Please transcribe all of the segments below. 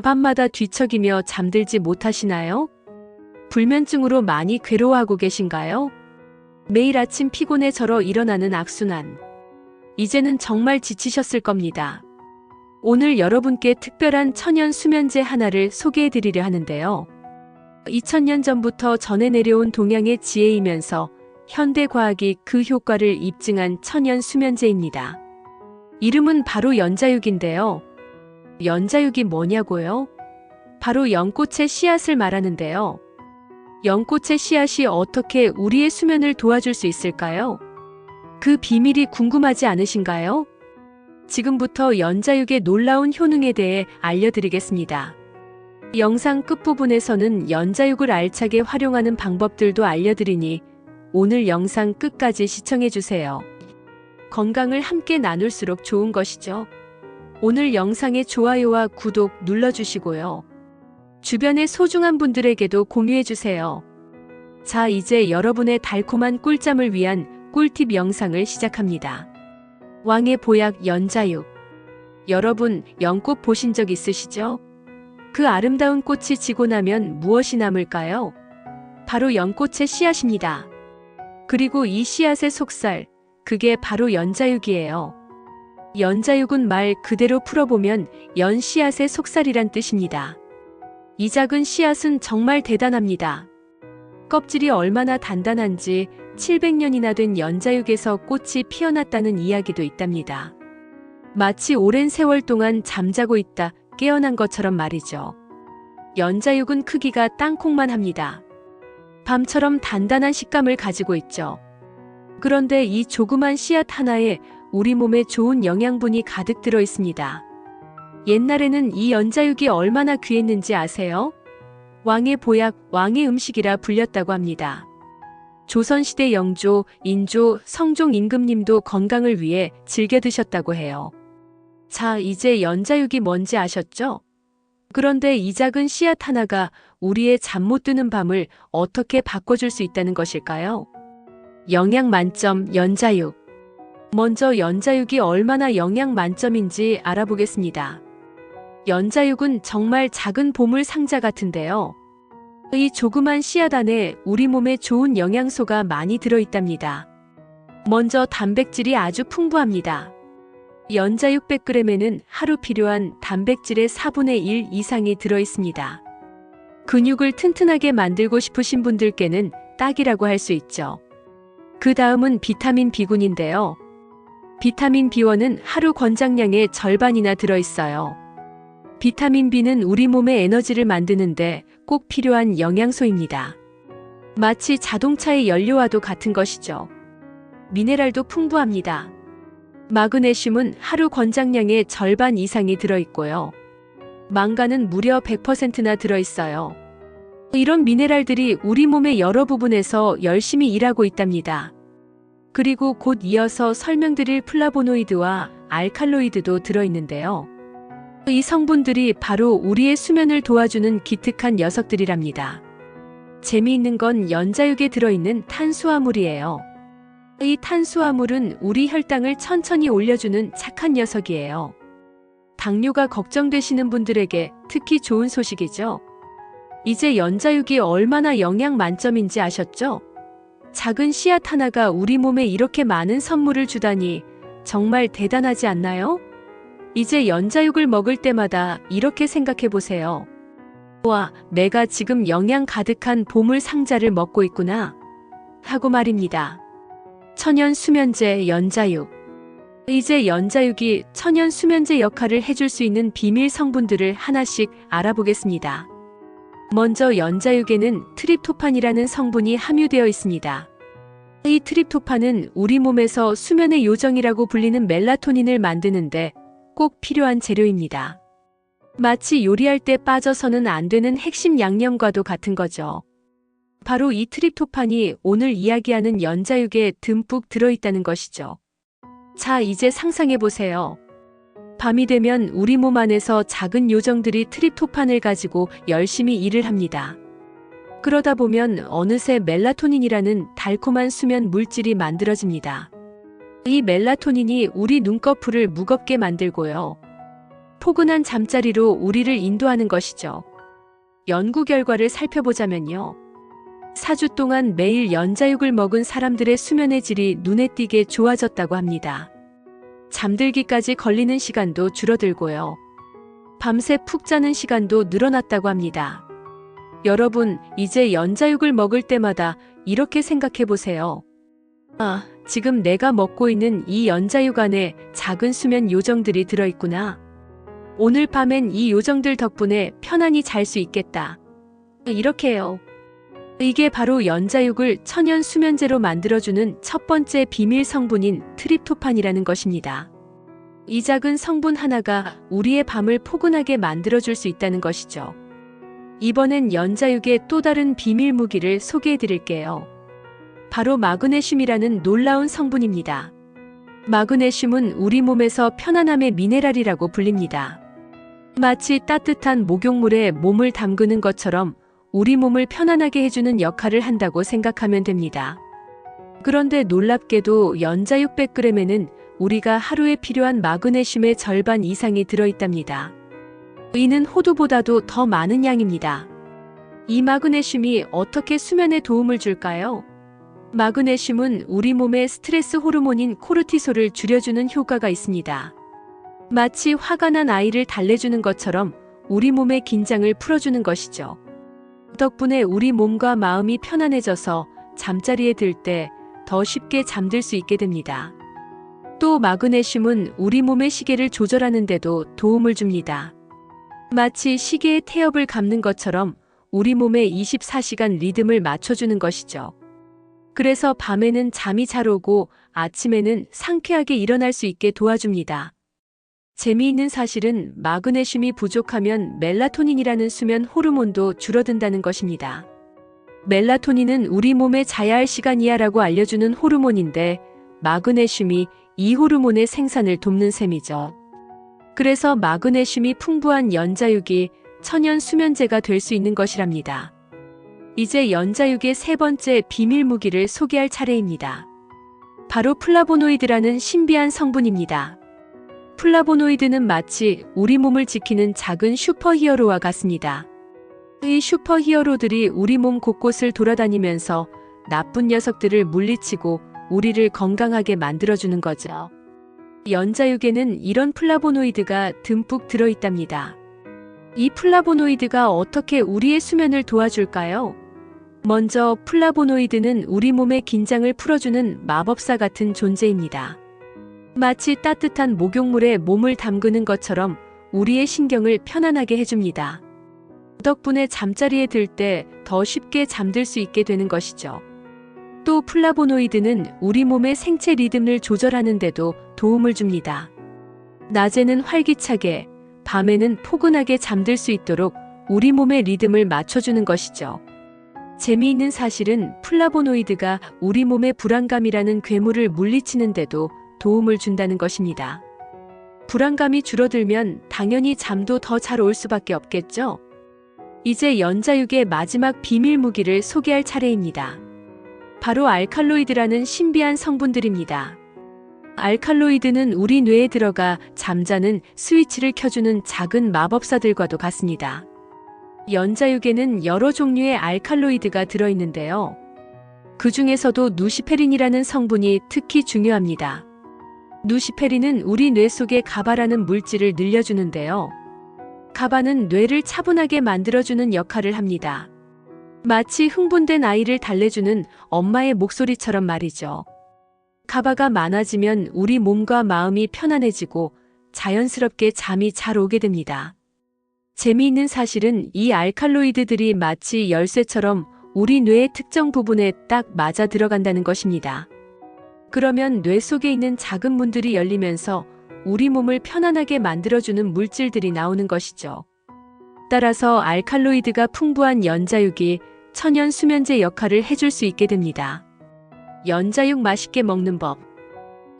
밤마다 뒤척이며 잠들지 못하시나요? 불면증으로 많이 괴로워하고 계신가요? 매일 아침 피곤해 절어 일어나는 악순환. 이제는 정말 지치셨을 겁니다. 오늘 여러분께 특별한 천연 수면제 하나를 소개해 드리려 하는데요. 2000년 전부터 전해 내려온 동양의 지혜이면서 현대 과학이 그 효과를 입증한 천연 수면제입니다. 이름은 바로 연자육인데요. 연자육이 뭐냐고요? 바로 연꽃의 씨앗을 말하는데요. 연꽃의 씨앗이 어떻게 우리의 수면을 도와줄 수 있을까요? 그 비밀이 궁금하지 않으신가요? 지금부터 연자육의 놀라운 효능에 대해 알려드리겠습니다. 영상 끝부분에서는 연자육을 알차게 활용하는 방법들도 알려드리니 오늘 영상 끝까지 시청해주세요. 건강을 함께 나눌수록 좋은 것이죠. 오늘 영상의 좋아요와 구독 눌러주시고요. 주변의 소중한 분들에게도 공유해주세요. 자, 이제 여러분의 달콤한 꿀잠을 위한 꿀팁 영상을 시작합니다. 왕의 보약 연자육. 여러분, 연꽃 보신 적 있으시죠? 그 아름다운 꽃이 지고 나면 무엇이 남을까요? 바로 연꽃의 씨앗입니다. 그리고 이 씨앗의 속살, 그게 바로 연자육이에요. 연자육은 말 그대로 풀어보면 연 씨앗의 속살이란 뜻입니다. 이 작은 씨앗은 정말 대단합니다. 껍질이 얼마나 단단한지 700년이나 된 연자육에서 꽃이 피어났다는 이야기도 있답니다. 마치 오랜 세월 동안 잠자고 있다 깨어난 것처럼 말이죠. 연자육은 크기가 땅콩만 합니다. 밤처럼 단단한 식감을 가지고 있죠. 그런데 이 조그만 씨앗 하나에 우리 몸에 좋은 영양분이 가득 들어 있습니다. 옛날에는 이 연자육이 얼마나 귀했는지 아세요? 왕의 보약, 왕의 음식이라 불렸다고 합니다. 조선시대 영조, 인조, 성종 임금님도 건강을 위해 즐겨 드셨다고 해요. 자, 이제 연자육이 뭔지 아셨죠? 그런데 이 작은 씨앗 하나가 우리의 잠 못 드는 밤을 어떻게 바꿔줄 수 있다는 것일까요? 영양 만점 연자육. 먼저 연자육이 얼마나 영양 만점인지 알아보겠습니다. 연자육은 정말 작은 보물 상자 같은데요. 이 조그만 씨앗 안에 우리 몸에 좋은 영양소가 많이 들어있답니다. 먼저 단백질이 아주 풍부합니다. 연자육 100g에는 하루 필요한 단백질의 4분의 1 이상이 들어있습니다. 근육을 튼튼하게 만들고 싶으신 분들께는 딱이라고 할 수 있죠. 그 다음은 비타민 B군인데요. 비타민 B1은 하루 권장량의 절반이나 들어있어요. 비타민 B는 우리 몸의 에너지를 만드는데 꼭 필요한 영양소입니다. 마치 자동차의 연료와도 같은 것이죠. 미네랄도 풍부합니다. 마그네슘은 하루 권장량의 절반 이상이 들어있고요. 망간은 무려 100%나 들어있어요. 이런 미네랄들이 우리 몸의 여러 부분에서 열심히 일하고 있답니다. 그리고 곧 이어서 설명드릴 플라보노이드와 알칼로이드도 들어있는데요. 이 성분들이 바로 우리의 수면을 도와주는 기특한 녀석들이랍니다. 재미있는 건 연자육에 들어있는 탄수화물이에요. 이 탄수화물은 우리 혈당을 천천히 올려주는 착한 녀석이에요. 당뇨가 걱정되시는 분들에게 특히 좋은 소식이죠. 이제 연자육이 얼마나 영양 만점인지 아셨죠? 작은 씨앗 하나가 우리 몸에 이렇게 많은 선물을 주다니 정말 대단하지 않나요? 이제 연자육을 먹을 때마다 이렇게 생각해 보세요. 와, 내가 지금 영양 가득한 보물 상자를 먹고 있구나 하고 말입니다. 천연 수면제 연자육. 이제 연자육이 천연 수면제 역할을 해줄 수 있는 비밀 성분들을 하나씩 알아보겠습니다. 먼저 연자육에는 트립토판이라는 성분이 함유되어 있습니다. 이 트립토판은 우리 몸에서 수면의 요정이라고 불리는 멜라토닌을 만드는데 꼭 필요한 재료입니다. 마치 요리할 때 빠져서는 안 되는 핵심 양념과도 같은 거죠. 바로 이 트립토판이 오늘 이야기하는 연자육에 듬뿍 들어있다는 것이죠. 자, 이제 상상해보세요. 밤이 되면 우리 몸 안에서 작은 요정들이 트립토판을 가지고 열심히 일을 합니다. 그러다 보면 어느새 멜라토닌이라는 달콤한 수면 물질이 만들어집니다. 이 멜라토닌이 우리 눈꺼풀을 무겁게 만들고요. 포근한 잠자리로 우리를 인도하는 것이죠. 연구 결과를 살펴보자면요. 4주 동안 매일 연자육을 먹은 사람들의 수면의 질이 눈에 띄게 좋아졌다고 합니다. 잠들기까지 걸리는 시간도 줄어들고요. 밤새 푹 자는 시간도 늘어났다고 합니다. 여러분, 이제 연자육을 먹을 때마다 이렇게 생각해 보세요. 아, 지금 내가 먹고 있는 이 연자육 안에 작은 수면 요정들이 들어있구나. 오늘 밤엔 이 요정들 덕분에 편안히 잘 수 있겠다. 이렇게요. 이게 바로 연자육을 천연 수면제로 만들어주는 첫 번째 비밀 성분인 트립토판이라는 것입니다. 이 작은 성분 하나가 우리의 밤을 포근하게 만들어줄 수 있다는 것이죠. 이번엔 연자육의 또 다른 비밀 무기를 소개해 드릴게요. 바로 마그네슘이라는 놀라운 성분입니다. 마그네슘은 우리 몸에서 편안함의 미네랄이라고 불립니다. 마치 따뜻한 목욕물에 몸을 담그는 것처럼 우리 몸을 편안하게 해주는 역할을 한다고 생각하면 됩니다. 그런데 놀랍게도 연자육 100g에는 우리가 하루에 필요한 마그네슘의 절반 이상이 들어있답니다. 이는 호두보다도 더 많은 양입니다. 이 마그네슘이 어떻게 수면에 도움을 줄까요? 마그네슘은 우리 몸의 스트레스 호르몬인 코르티솔을 줄여주는 효과가 있습니다. 마치 화가 난 아이를 달래주는 것처럼 우리 몸의 긴장을 풀어주는 것이죠. 덕분에 우리 몸과 마음이 편안해져서 잠자리에 들 때 더 쉽게 잠들 수 있게 됩니다. 또 마그네슘은 우리 몸의 시계를 조절하는 데도 도움을 줍니다. 마치 시계의 태엽을 감는 것처럼 우리 몸의 24시간 리듬을 맞춰주는 것이죠. 그래서 밤에는 잠이 잘 오고 아침에는 상쾌하게 일어날 수 있게 도와줍니다. 재미있는 사실은 마그네슘이 부족하면 멜라토닌이라는 수면 호르몬도 줄어든다는 것입니다. 멜라토닌은 우리 몸에 자야 할 시간이야라고 알려주는 호르몬인데 마그네슘이 이 호르몬의 생산을 돕는 셈이죠. 그래서 마그네슘이 풍부한 연자육이 천연 수면제가 될 수 있는 것이랍니다. 이제 연자육의 세 번째 비밀 무기를 소개할 차례입니다. 바로 플라보노이드라는 신비한 성분입니다. 플라보노이드는 마치 우리 몸을 지키는 작은 슈퍼히어로와 같습니다. 이 슈퍼히어로들이 우리 몸 곳곳을 돌아다니면서 나쁜 녀석들을 물리치고 우리를 건강하게 만들어주는 거죠. 연자육에는 이런 플라보노이드가 듬뿍 들어있답니다. 이 플라보노이드가 어떻게 우리의 수면을 도와줄까요? 먼저 플라보노이드는 우리 몸의 긴장을 풀어주는 마법사 같은 존재입니다. 마치 따뜻한 목욕물에 몸을 담그는 것처럼 우리의 신경을 편안하게 해줍니다. 덕분에 잠자리에 들 때 더 쉽게 잠들 수 있게 되는 것이죠. 또 플라보노이드는 우리 몸의 생체 리듬을 조절하는 데도 도움을 줍니다. 낮에는 활기차게, 밤에는 포근하게 잠들 수 있도록 우리 몸의 리듬을 맞춰주는 것이죠. 재미있는 사실은 플라보노이드가 우리 몸의 불안감이라는 괴물을 물리치는 데도 도움을 준다는 것입니다. 불안감이 줄어들면 당연히 잠도 더 잘 올 수밖에 없겠죠? 이제 연자육의 마지막 비밀 무기를 소개할 차례입니다. 바로 알칼로이드라는 신비한 성분들입니다. 알칼로이드는 우리 뇌에 들어가 잠자는 스위치를 켜주는 작은 마법사들과도 같습니다. 연자육에는 여러 종류의 알칼로이드가 들어있는데요. 그 중에서도 누시페린이라는 성분이 특히 중요합니다. 누시페린은 우리 뇌 속의 가바라는 물질을 늘려주는데요. 가바는 뇌를 차분하게 만들어주는 역할을 합니다. 마치 흥분된 아이를 달래주는 엄마의 목소리처럼 말이죠. 가바가 많아지면 우리 몸과 마음이 편안해지고 자연스럽게 잠이 잘 오게 됩니다. 재미있는 사실은 이 알칼로이드들이 마치 열쇠처럼 우리 뇌의 특정 부분에 딱 맞아 들어간다는 것입니다. 그러면 뇌 속에 있는 작은 문들이 열리면서 우리 몸을 편안하게 만들어주는 물질들이 나오는 것이죠. 따라서 알칼로이드가 풍부한 연자육이 천연 수면제 역할을 해줄 수 있게 됩니다. 연자육 맛있게 먹는 법.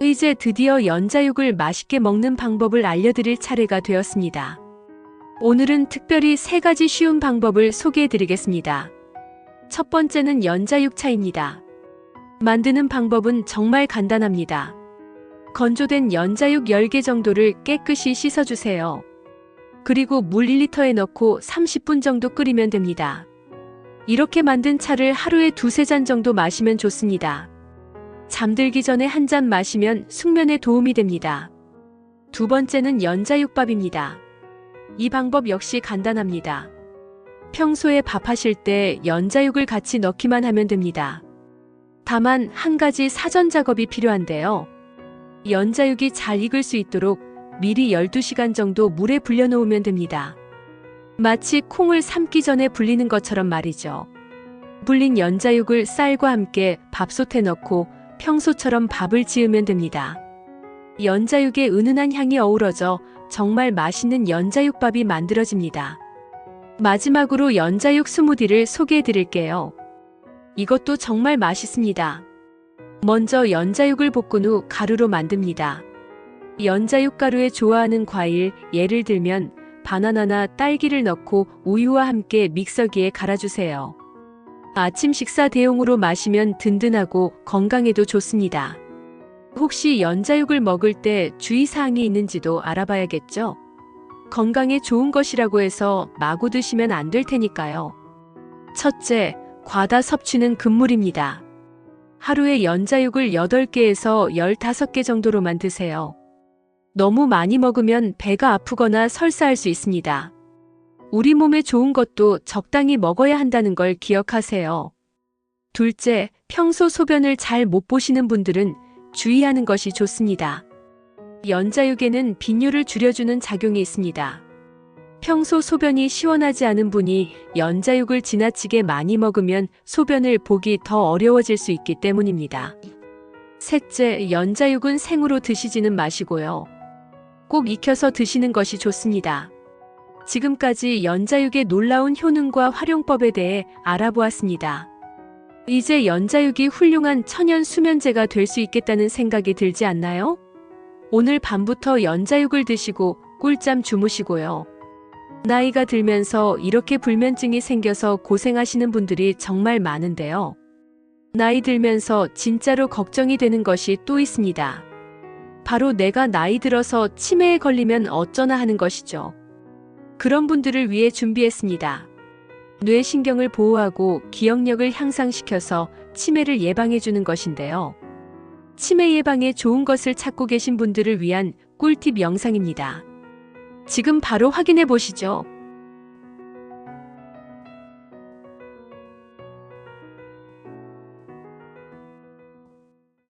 이제 드디어 연자육을 맛있게 먹는 방법을 알려드릴 차례가 되었습니다. 오늘은 특별히 3가지 쉬운 방법을 소개해드리겠습니다. 첫 번째는 연자육차입니다. 만드는 방법은 정말 간단합니다. 건조된 연자육 10개 정도를 깨끗이 씻어주세요. 그리고 물 1리터에 넣고 30분 정도 끓이면 됩니다. 이렇게 만든 차를 하루에 2~3잔 정도 마시면 좋습니다. 잠들기 전에 한 잔 마시면 숙면에 도움이 됩니다. 두 번째는 연자육밥입니다. 이 방법 역시 간단합니다. 평소에 밥하실 때 연자육을 같이 넣기만 하면 됩니다. 다만 한 가지 사전 작업이 필요한데요. 연자육이 잘 익을 수 있도록 미리 12시간 정도 물에 불려놓으면 됩니다. 마치 콩을 삶기 전에 불리는 것처럼 말이죠. 불린 연자육을 쌀과 함께 밥솥에 넣고 평소처럼 밥을 지으면 됩니다. 연자육의 은은한 향이 어우러져 정말 맛있는 연자육밥이 만들어집니다. 마지막으로 연자육 스무디를 소개해 드릴게요. 이것도 정말 맛있습니다. 먼저 연자육을 볶은 후 가루로 만듭니다. 연자육 가루에 좋아하는 과일, 예를 들면 바나나나 딸기를 넣고 우유와 함께 믹서기에 갈아주세요. 아침 식사 대용으로 마시면 든든하고 건강에도 좋습니다. 혹시 연자육을 먹을 때 주의사항이 있는지도 알아봐야겠죠? 건강에 좋은 것이라고 해서 마구 드시면 안 될 테니까요. 첫째, 과다 섭취는 금물입니다. 하루에 연자육을 8개에서 15개 정도로만 드세요. 너무 많이 먹으면 배가 아프거나 설사할 수 있습니다. 우리 몸에 좋은 것도 적당히 먹어야 한다는 걸 기억하세요. 둘째, 평소 소변을 잘 못 보시는 분들은 주의하는 것이 좋습니다. 연자육에는 빈뇨를 줄여주는 작용이 있습니다. 평소 소변이 시원하지 않은 분이 연자육을 지나치게 많이 먹으면 소변을 보기 더 어려워질 수 있기 때문입니다. 셋째, 연자육은 생으로 드시지는 마시고요. 꼭 익혀서 드시는 것이 좋습니다. 지금까지 연자육의 놀라운 효능과 활용법에 대해 알아보았습니다. 이제 연자육이 훌륭한 천연 수면제가 될 수 있겠다는 생각이 들지 않나요? 오늘 밤부터 연자육을 드시고 꿀잠 주무시고요. 나이가 들면서 이렇게 불면증이 생겨서 고생하시는 분들이 정말 많은데요. 나이 들면서 진짜로 걱정이 되는 것이 또 있습니다. 바로 내가 나이 들어서 치매에 걸리면 어쩌나 하는 것이죠. 그런 분들을 위해 준비했습니다. 뇌신경을 보호하고 기억력을 향상시켜서 치매를 예방해주는 것인데요. 치매 예방에 좋은 것을 찾고 계신 분들을 위한 꿀팁 영상입니다. 지금 바로 확인해 보시죠.